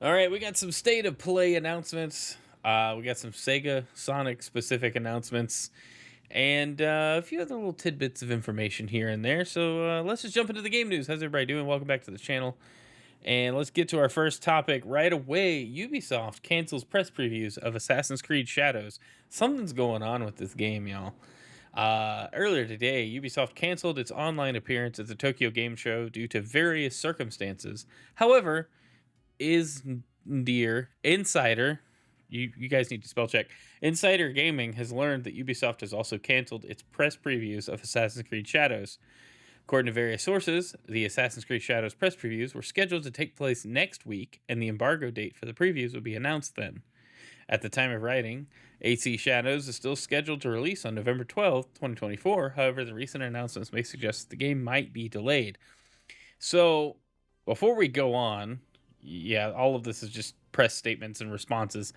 All right, we got some state of play announcements. We got some Sega Sonic specific announcements and a few other little tidbits of information here and there. So let's just jump into the game news. How's everybody doing? Welcome back to the channel. And let's get to our first topic right away. Ubisoft cancels press previews of Assassin's Creed Shadows. Something's going on with this game, y'all. Earlier today, Ubisoft canceled its online appearance at the Tokyo Game Show due to various circumstances. However, is dear insider you guys need to spell check. Insider Gaming has learned that Ubisoft has also canceled its press previews of Assassin's Creed Shadows. According to various sources, the Assassin's Creed Shadows press previews were scheduled to take place next week, and the embargo date for the previews would be announced then. At the time of writing, AC Shadows is still scheduled to release on November 12th, 2024. However, the recent announcements may suggest that the game might be delayed. So, before we go on, yeah, all of this is just press statements and responses.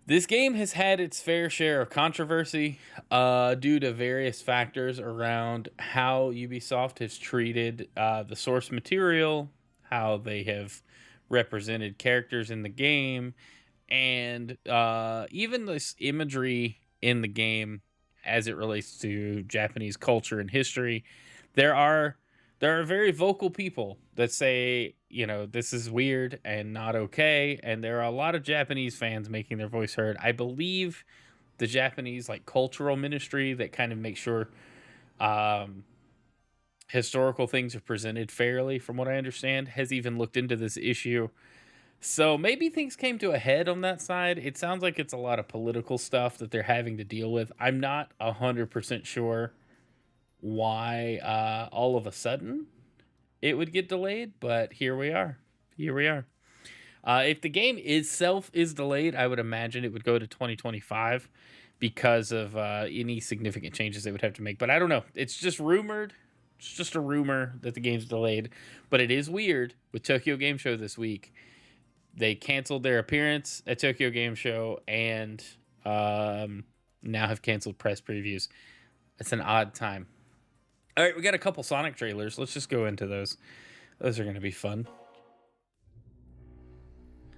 This game has had its fair share of controversy due to various factors around how Ubisoft has treated the source material, how they have represented characters in the game, and even this imagery in the game as it relates to Japanese culture and history. There are very vocal people that say, this is weird and not okay, and there are a lot of Japanese fans making their voice heard. I believe the Japanese cultural ministry that kind of makes sure um, historical things are presented fairly, from what I understand, has even looked into this issue. So maybe things came to a head on that side. It sounds like it's a lot of political stuff that they're having to deal with. I'm not 100% sure why all of a sudden it would get delayed, but here we are. Here we are. If the game itself is delayed, I would imagine it would go to 2025 because of any significant changes they would have to make. But I don't know. It's just rumored. It's just a rumor that the game's delayed. But it is weird with Tokyo Game Show this week. They canceled their appearance at Tokyo Game Show and now have canceled press previews. It's an odd time. All right, we got a couple Sonic trailers. Let's just go into those. Those are going to be fun.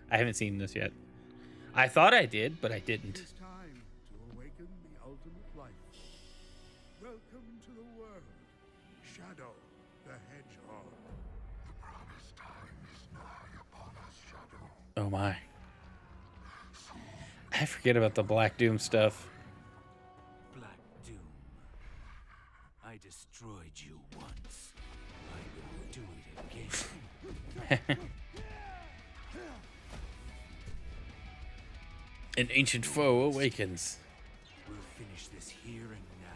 I haven't seen this yet. I thought I did, but I didn't. It is time to awaken the ultimate life. Welcome to the world, Shadow the Hedgehog. The promised time is nigh upon us, Shadow. Oh my. I forget about the Black Doom stuff. Black Doom. I destroyed you once. I will do it again. An ancient foe awakens. We'll finish this here and now.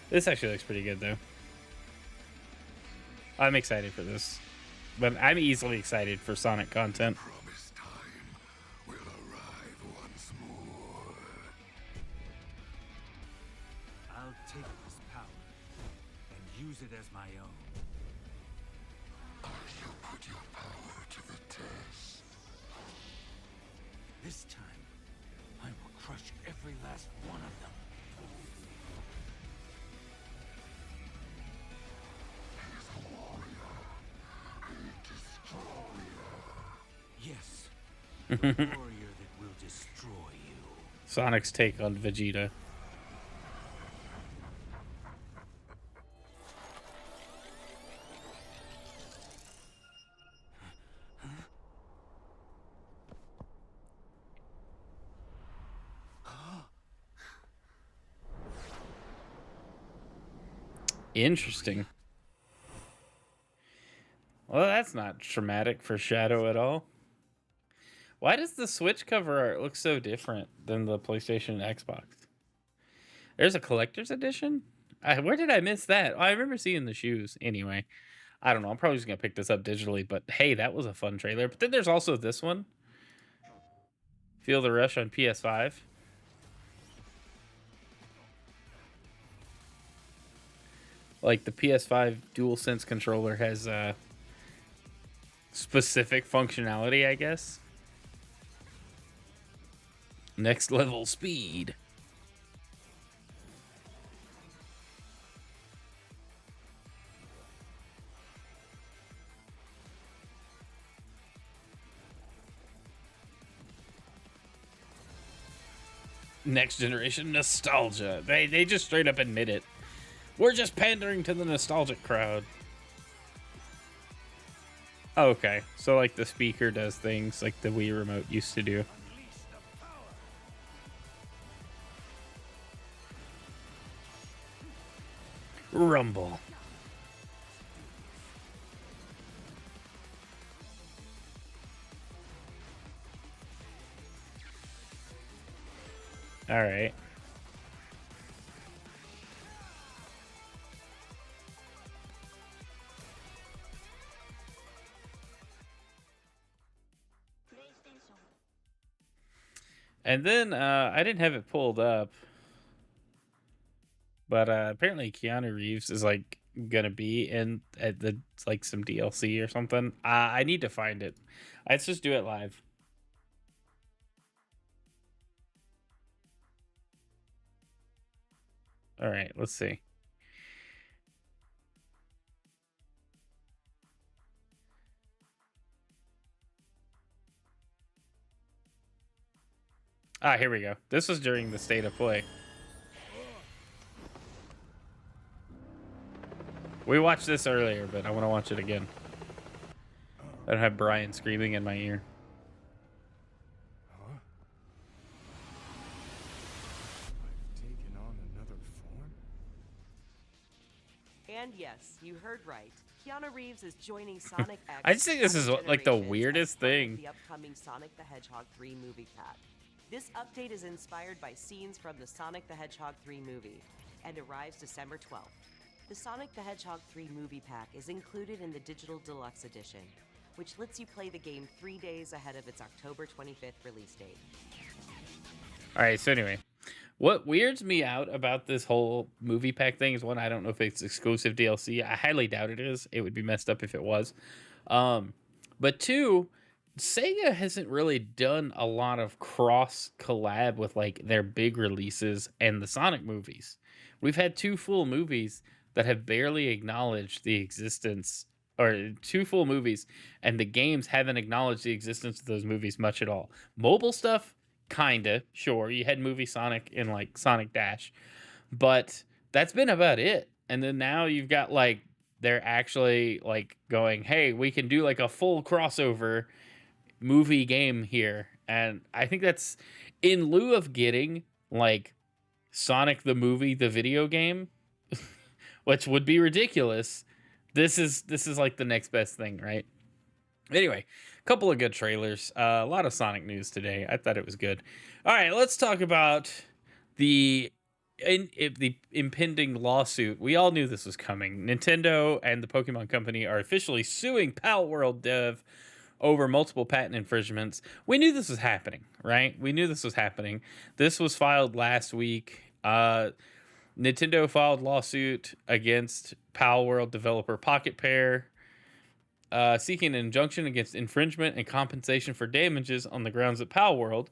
This actually looks pretty good, though. I'm excited for this. But I'm easily excited for Sonic content. Promised time will arrive once more. I'll take this power and use it as my own. I shall put your power to the test. This time, I will crush every last one of them. He's a warrior, a destroyer. Yes, the warrior that will destroy you. Sonic's take on Vegeta. Interesting. Well, that's not traumatic for Shadow at all. Why does the Switch cover art look so different than the PlayStation and Xbox? There's a collector's edition? Where did I miss that? Oh, I remember seeing the shoes. Anyway, I don't know. I'm probably just going to pick this up digitally, but hey, that was a fun trailer. But then there's also this one. Feel the Rush on PS5. Like the PS5 DualSense controller has specific functionality, I guess. Next level speed. Next generation nostalgia. They just straight up admit it. We're just pandering to the nostalgic crowd. Okay, so like the speaker does things like the Wii remote used to do. Rumble. All right. And then I didn't have it pulled up, but apparently Keanu Reeves is like gonna be in at the like some DLC or something. I need to find it. Let's just do it live. All right, let's see. Ah, here we go. This was during the state of play. We watched this earlier, but I want to watch it again. I don't have Brian screaming in my ear. Huh? I've taken on another form? And yes, you heard right. Keanu Reeves is joining Sonic X. I just think this is like the Generations weirdest as part of thing. The upcoming Sonic the Hedgehog 3 movie pack. This update is inspired by scenes from the Sonic the Hedgehog 3 movie and arrives December 12th. The Sonic the Hedgehog 3 movie pack is included in the Digital Deluxe Edition, which lets you play the game 3 days ahead of its October 25th release date. All right, so anyway, what weirds me out about this whole movie pack thing is one, I don't know if it's exclusive DLC. I highly doubt it is. It would be messed up if it was. But two, Sega hasn't really done a lot of cross collab with like their big releases and the Sonic movies. We've had two full movies that have barely acknowledged the existence, or two full movies, and the games haven't acknowledged the existence of those movies much at all. Mobile stuff, kinda, sure. You had movie Sonic in like Sonic Dash, but that's been about it. And then now you've got like they're actually like going, hey, we can do like a full crossover movie game here. And I think that's in lieu of getting like Sonic the movie, the video game, which would be ridiculous. This is like the next best thing, right? Anyway, a couple of good trailers. A lot of Sonic news today. I thought it was good. All right, let's talk about the the impending lawsuit. We all knew this was coming. Nintendo and the Pokemon Company are officially suing Pal World Dev over multiple patent infringements. We knew this was happening, right? We knew this was happening. This was filed last week. Nintendo filed lawsuit against Pal World developer Pocket Pair, seeking an injunction against infringement and compensation for damages on the grounds that Pal World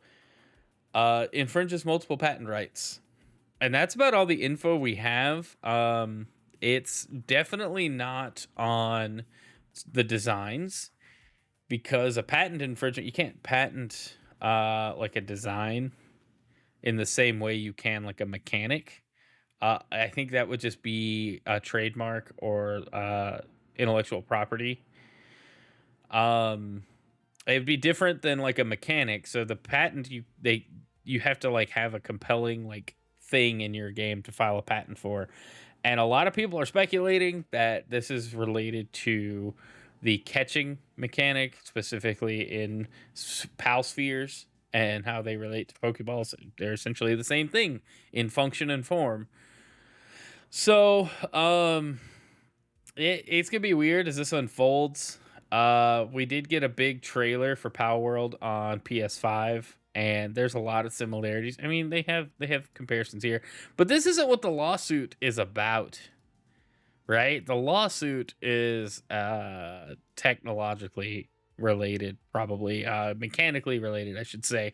infringes multiple patent rights. And that's about all the info we have. It's definitely not on the designs, because a patent infringement, you can't patent like a design in the same way you can like a mechanic. I think that would just be a trademark or intellectual property. It'd be different than like a mechanic. So the patent, you have to like have a compelling like thing in your game to file a patent for. And a lot of people are speculating that this is related to the catching mechanic, specifically in PAL spheres, and how they relate to Pokeballs. They're essentially the same thing in function and form. So, it's gonna be weird as this unfolds. We did get a big trailer for Power World on PS5, and there's a lot of similarities. I mean, they have comparisons here, but this isn't what the lawsuit is about, right? The lawsuit is technologically related, probably mechanically related, I should say.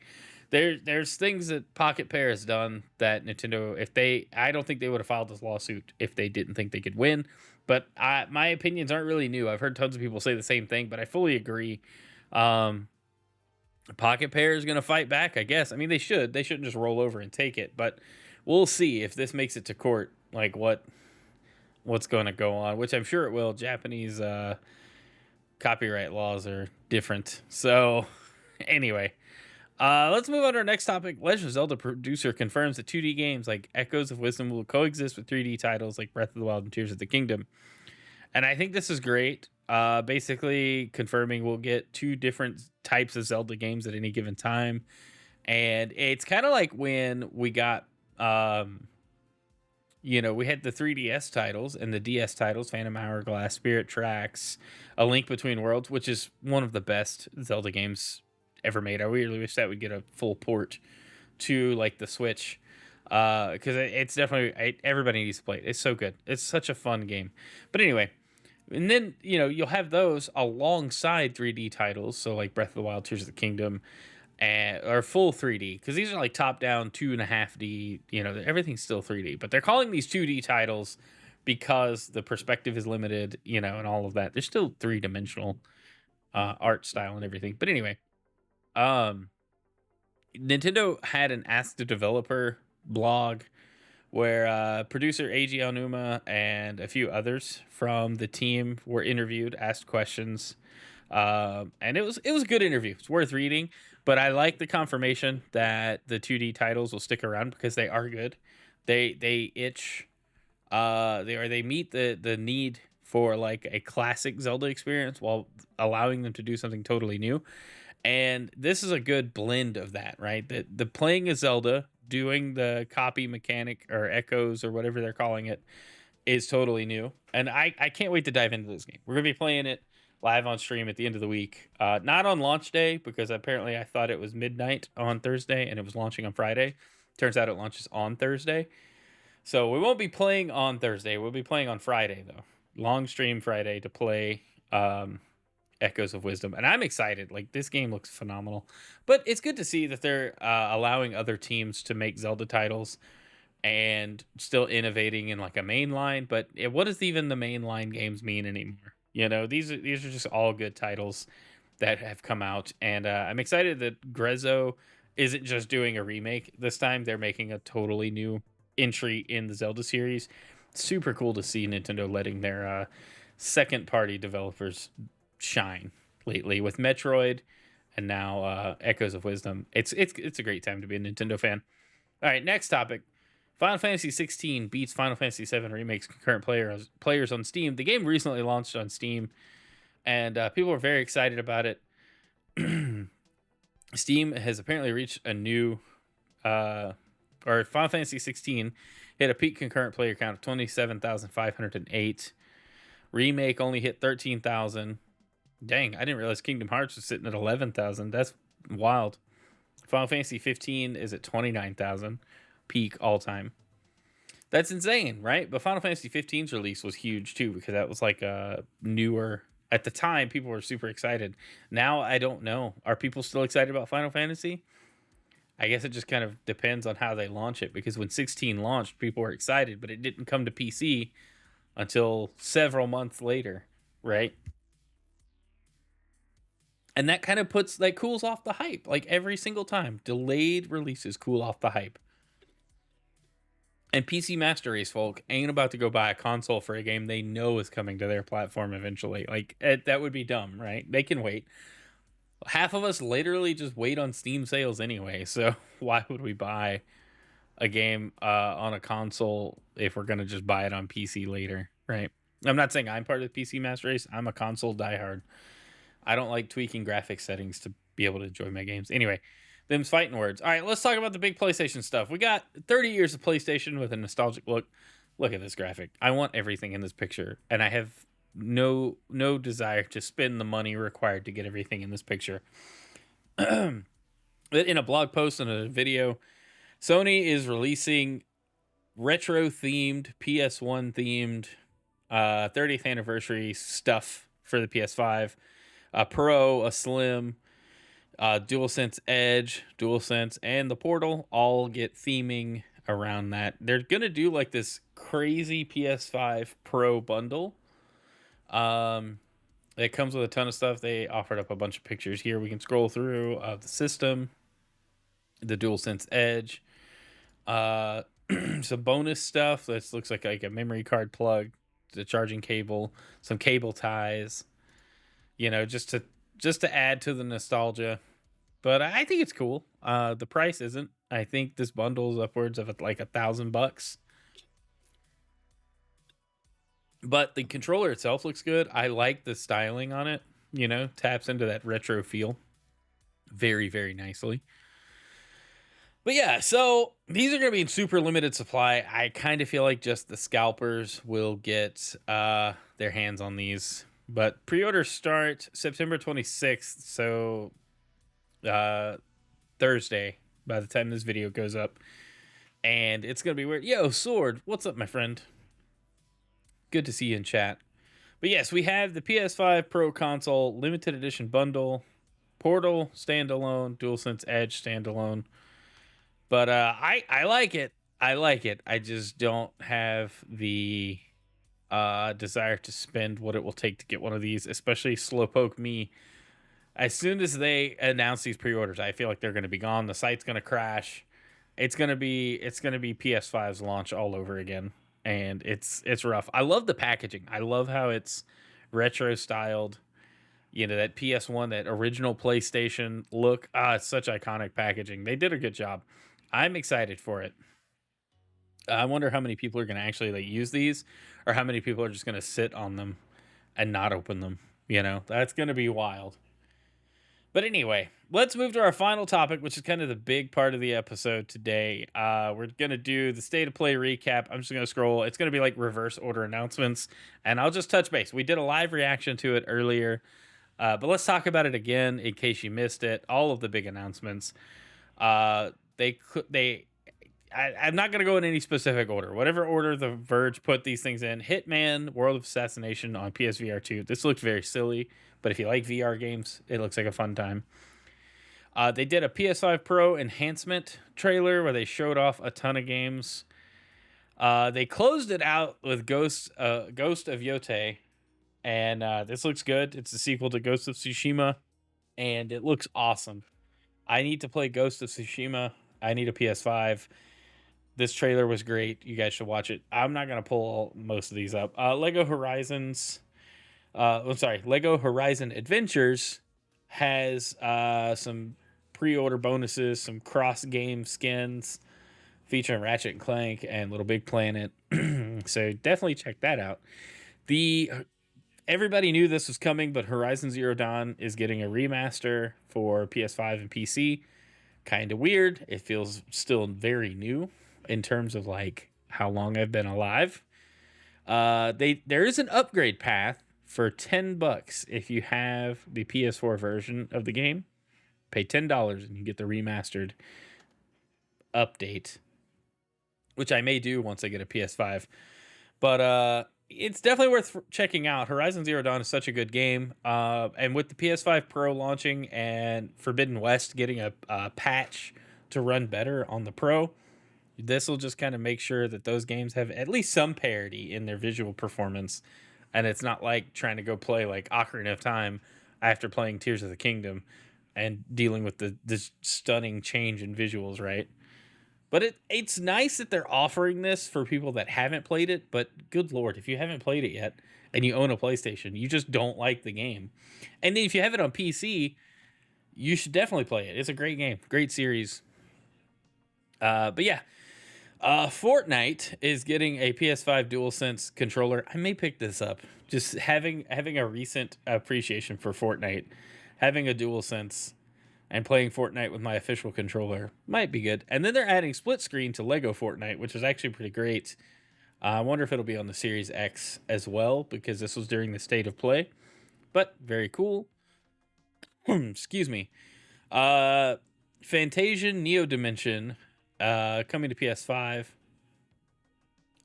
There's things that Pocket Pair has done that Nintendo, I don't think they would have filed this lawsuit if they didn't think they could win. But my opinions aren't really new. I've heard tons of people say the same thing, but I fully agree. Pocket Pair is going to fight back, I guess. I mean, they should. They shouldn't just roll over and take it, but we'll see if this makes it to court. Like what's going to go on, which I'm sure it will. Japanese copyright laws are different. So, anyway, let's move on to our next topic. Legend of Zelda producer confirms that 2D games like Echoes of Wisdom will coexist with 3D titles like Breath of the Wild and Tears of the Kingdom. And I think this is great. Basically confirming we'll get two different types of Zelda games at any given time. And it's kind of like when we got, we had the 3DS titles and the DS titles, Phantom Hourglass, Spirit Tracks, A Link Between Worlds, which is one of the best Zelda games ever made. I really wish that would get a full port to like the Switch. Because it's definitely, everybody needs to play it. It's so good. It's such a fun game. But anyway, and then, you'll have those alongside 3D titles. So like Breath of the Wild, Tears of the Kingdom, or full 3D. Because these are like top down 2.5D, everything's still 3D. But they're calling these 2D titles because the perspective is limited, and all of that. They're still three-dimensional art style and everything. But anyway, Nintendo had an Ask the Developer blog where producer Eiji Aonuma and a few others from the team were interviewed, asked questions, and it was a good interview. It's worth reading, but I like the confirmation that the 2D titles will stick around because they are good. They meet the need for like a classic Zelda experience while allowing them to do something totally new. And this is a good blend of that, right? The playing a Zelda, doing the copy mechanic or echoes or whatever they're calling it is totally new. And I can't wait to dive into this game. We're going to be playing it live on stream at the end of the week. Not on launch day, because apparently I thought it was midnight on Thursday and it was launching on Friday. Turns out it launches on Thursday. So we won't be playing on Thursday. We'll be playing on Friday, though. Long stream Friday to play Echoes of Wisdom, and I'm excited. Like, this game looks phenomenal, but it's good to see that they're allowing other teams to make Zelda titles and still innovating in like a mainline. But what does even the mainline games mean anymore? These are just all good titles that have come out, and I'm excited that Grezzo isn't just doing a remake this time. They're making a totally new entry in the Zelda series. Super cool to see Nintendo letting their second party developers shine lately with Metroid and now Echoes of Wisdom. It's a great time to be a Nintendo fan. All right, next topic. Final Fantasy 16 beats Final Fantasy 7 remakes concurrent players on Steam. The game recently launched on Steam, and people are very excited about it. Steam has apparently reached a new or Final Fantasy 16 hit a peak concurrent player count of 27,508. Remake only hit 13,000. Dang, I didn't realize Kingdom Hearts was sitting at 11,000. That's wild. Final Fantasy 15 is at 29,000, peak all time. That's insane, right? But Final Fantasy 15's release was huge too, because that was like a newer. At the time, people were super excited. Now, I don't know. Are people still excited about Final Fantasy? I guess it just kind of depends on how they launch it, because when 16 launched, people were excited, but it didn't come to PC until several months later, right? And that kind of cools off the hype. Like, every single time, delayed releases cool off the hype. And PC Master Race folk ain't about to go buy a console for a game they know is coming to their platform eventually. Like, that would be dumb, right? They can wait. Half of us literally just wait on Steam sales anyway. So why would we buy a game on a console if we're going to just buy it on PC later, right? I'm not saying I'm part of the PC Master Race. I'm a console diehard. I don't like tweaking graphics settings to be able to enjoy my games. Anyway, them's fighting words. All right, let's talk about the big PlayStation stuff. We got 30 years of PlayStation with a nostalgic look. Look at this graphic. I want everything in this picture, and I have no desire to spend the money required to get everything in this picture. In a blog post and a video, Sony is releasing retro-themed, PS1 themed 30th anniversary stuff for the PS5. A Pro, a Slim, DualSense Edge, DualSense, and the Portal all get theming around that. They're going to do like this crazy PS5 Pro bundle. It comes with a ton of stuff. They offered up a bunch of pictures here we can scroll through of the system, the DualSense Edge, uh, some bonus stuff. This looks like a memory card plug, the charging cable, some cable ties. Just to add to the nostalgia. But I think it's cool. The price isn't. I think this bundle is upwards of like $1,000. But the controller itself looks good. I like the styling on it. Taps into that retro feel very, very nicely. But yeah, so these are going to be in super limited supply. I kind of feel like just the scalpers will get their hands on these. But pre-orders start September 26th, so Thursday by the time this video goes up. And it's going to be weird. Yo, Sword, what's up, my friend? Good to see you in chat. But yes, we have the PS5 Pro console limited edition bundle, Portal standalone, DualSense Edge standalone. But I like it. I like it. I just don't have the desire to spend what it will take to get one of these, especially Slowpoke me. As soon as they announce these pre-orders, I feel like they're going to be gone. The site's going to crash. It's going to be PS5's launch all over again, and it's rough. I love the packaging. I love how it's retro styled. That PS1, that original PlayStation look. It's such iconic packaging. They did a good job. I'm excited for it. I wonder how many people are going to actually use these, or how many people are just going to sit on them and not open them. That's going to be wild. But anyway, let's move to our final topic, which is kind of the big part of the episode today. We're going to do the state of play recap. I'm just going to scroll. It's going to be like reverse order announcements, and I'll just touch base. We did a live reaction to it earlier, but let's talk about it again in case you missed it. All of the big announcements. I'm not going to go in any specific order. Whatever order The Verge put these things in. Hitman, World of Assassination on PSVR 2. This looked very silly, but if you like VR games, it looks like a fun time. They did a PS5 Pro enhancement trailer where they showed off a ton of games. They closed it out with Ghost of Yote, and this looks good. It's a sequel to Ghost of Tsushima, and it looks awesome. I need to play Ghost of Tsushima. I need a PS5. This trailer was great. You guys should watch it. I'm not going to pull most of these up. Lego Horizon Adventures has some pre-order bonuses, some cross-game skins featuring Ratchet and Clank and Little Big Planet. So definitely check that out. Everybody knew this was coming, but Horizon Zero Dawn is getting a remaster for PS5 and PC. Kind of weird. It feels still very new in terms of how long I've been alive. There is an upgrade path for $10 if you have the PS4 version of the game. Pay $10 and you get the remastered update, which I may do once I get a PS5. But it's definitely worth checking out. Horizon Zero Dawn is such a good game. And with the PS5 Pro launching and Forbidden West getting a patch to run better on the Pro, this will just kind of make sure that those games have at least some parity in their visual performance. And it's not like trying to go play Ocarina of Time after playing Tears of the Kingdom and dealing with this stunning change in visuals, right? But it's nice that they're offering this for people that haven't played it. But good Lord, if you haven't played it yet and you own a PlayStation, you just don't like the game. And if you have it on PC, you should definitely play it. It's a great game, great series. But yeah, Fortnite is getting a PS5 DualSense controller. I may pick this up. Just having a recent appreciation for Fortnite, having a DualSense and playing Fortnite with my official controller might be good. And then they're adding split screen to Lego Fortnite, which is actually pretty great. I wonder if it'll be on the Series X as well, because this was during the state of play. But very cool. Excuse me. Fantasian Neo Dimension coming to PS5.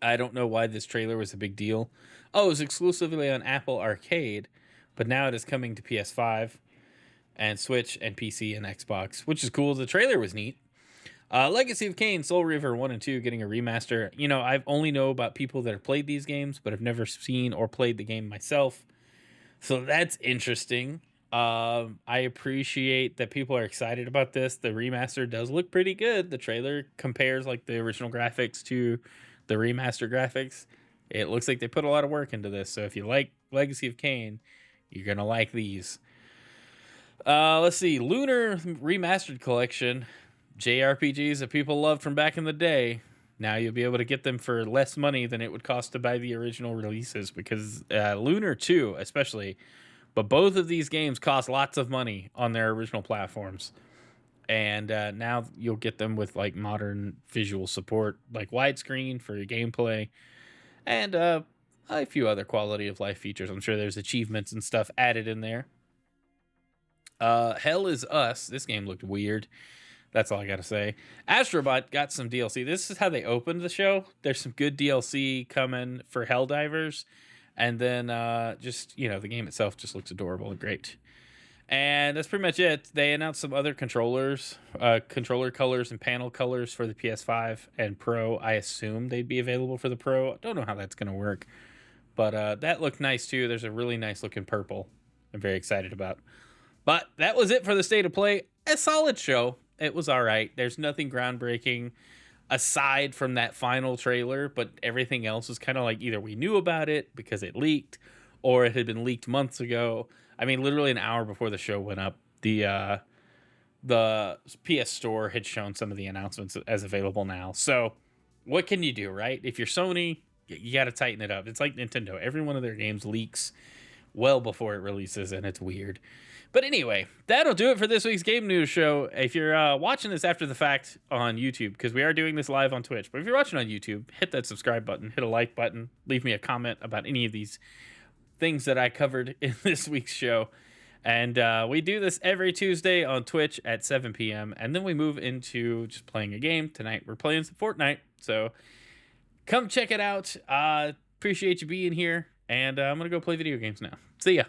I don't know why this trailer was a big deal. Oh, it was exclusively on Apple Arcade, but now it is coming to PS5 and Switch and PC and Xbox, which is cool. The trailer was neat. Legacy of Kain, Soul River 1 and 2 getting a remaster. I've only know about people that have played these games, but have never seen or played the game myself. So that's interesting. I appreciate that people are excited about this. The remaster does look pretty good. The trailer compares like the original graphics to the remaster graphics. It looks like they put a lot of work into this. So if you like Legacy of Kain, you're gonna like these. Let's see, Lunar Remastered Collection, JRPGs that people loved from back in the day. Now you'll be able to get them for less money than it would cost to buy the original releases because Lunar 2, especially, but both of these games cost lots of money on their original platforms. And now you'll get them with like modern visual support, like widescreen for your gameplay, and a few other quality of life features. I'm sure there's achievements and stuff added in there. Hell is Us. This game looked weird. That's all I gotta say. Astrobot got some DLC. This is how they opened the show. There's some good DLC coming for Helldivers. And then just, the game itself just looks adorable and great. And that's pretty much it. They announced some other controllers, controller colors and panel colors for the PS5 and Pro. I assume they'd be available for the Pro. I don't know how that's going to work. But that looked nice too. There's a really nice looking purple I'm very excited about. But that was it for the State of Play. A solid show. It was all right. There's nothing groundbreaking aside from that final trailer, but everything else was kind of like either we knew about it because it leaked or it had been leaked months ago. I mean, literally an hour before the show went up, the PS Store had shown some of the announcements as available now. So what can you do, right? If you're Sony, you got to tighten it up. It's like Nintendo. Every one of their games leaks well before it releases, and it's weird. But anyway, that'll do it for this week's Game News Show. If you're watching this after the fact on YouTube, because we are doing this live on Twitch, but if you're watching on YouTube, hit that subscribe button, hit a like button, leave me a comment about any of these things that I covered in this week's show. And we do this every Tuesday on Twitch at 7 p.m. And then we move into just playing a game. Tonight we're playing some Fortnite. So come check it out. Appreciate you being here. And I'm going to go play video games now. See ya.